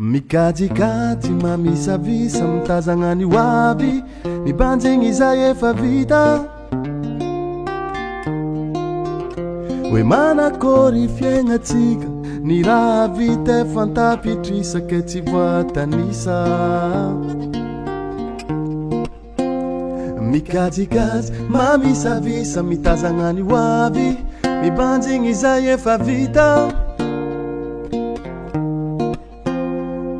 mikajikajy mamisavisa mitazagna ho avy mibanjigny izay efa vita hoe manakory fiaignatsika ny raha vita efa antapitrisaka tsy voatanisa mikajikajy mamisavisa mitazagna ho avy mibanjigny izay efa vita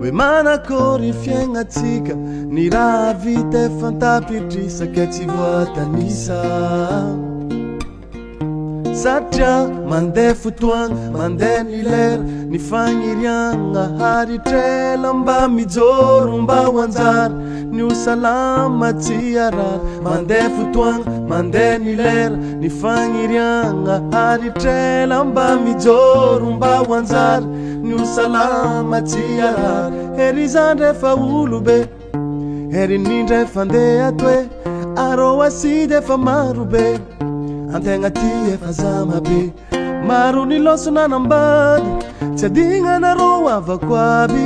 hoe manakory fiaignatsika ny raha vita efa antapitrisaka tsy voatanisa satria mandeha fotoagna mandeha ny lera ny fagniriagna haritrela mba mijoro mba ho anjara ny ho salama tsy arary mandeha fotoagna mandeha ny lera ny fagniriagna haritrela mba mijoro mba ho anjara ny ho salama tsy arary hery zandra efa olobe hery nindra efa ndeha toe arô asidy efa marobe antegna ty efa zama be maro ny loso nanambady tsy adigna narô avako aby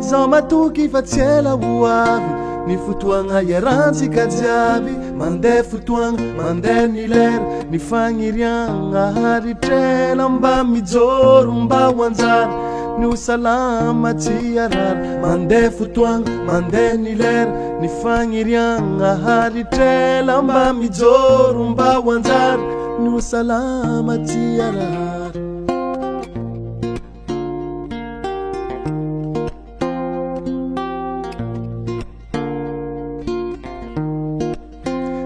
zao matoky fa tsy ela ho avy ny fotoagna iarantsika jiaby mandeha fotoagna mandeha ny lera ny fagniriagna haritrela mba mijoro mba ho anjara ny ho salama tsy arary mandeha fotoagna mandeha ny lera ny fagniriagna haritrela mba mijoro mba ho anjara ny ho salama tsy arary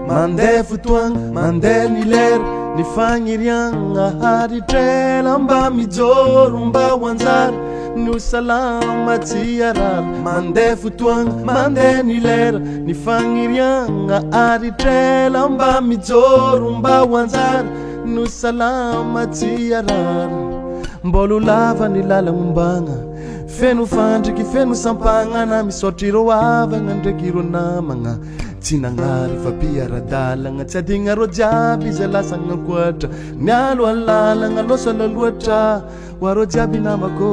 mandeha fotoagna mandeha ny lera ny fagniriagna haritrela mba mijoro mba ho anjara ny ho salama tsy arary mandeha fotoagna mandeha ny lera ny fagniriagna haritrela mba mijoro mba ho anjara ny ho salama tsy arary mbolo lava ny lalagnombagna feno fandriky feno sampagna na misaotry irô avagna ndraiky irô namagna tsy nagnary fa piaradalagna tsy adigna rô jiaby izay lasagna koatra mialo alalagna loso alaloatra ho arô jiaby namako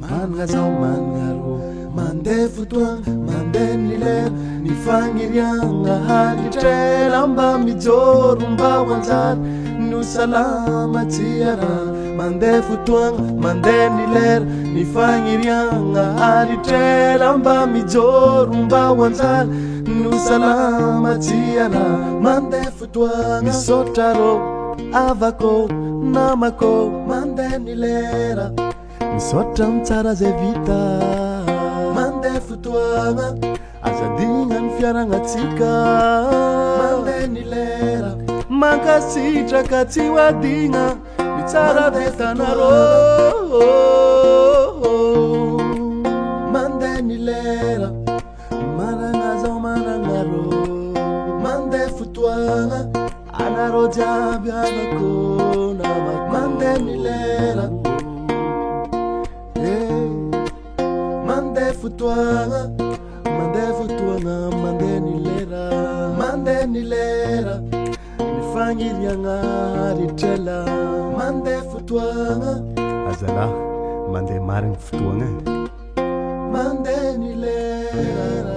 managna zao managna rô mandeha fotoagna mandeha ny lera ny fagniriagna haritrela mba mijoro mba ho anjara ny ho salama tsy arary mandeha fotoagna mandeha ny lera ny fagniriagna haritrela mba mijoro mba ho anjara ny ho salama tsy arary mandeha fotoagna misaotra rô avako namako mandeha ny lera misaotra mitsara zay vita mandeha fotoagna azadigna ny fiaragnatsika mandeha ny lera mankasitraka tsy ho adigna mitsara vitanarô mandeha ny lera managna zao managna rô mandeha fotoagna anarô jiaby avako namako mandeha ny lera mandeha fotoagna mandeha ny lera mandeha ny lera ny fagniriagna haritrela mandeha fotoagna azalahy mandeha marigny fotoagna mandeha ny lera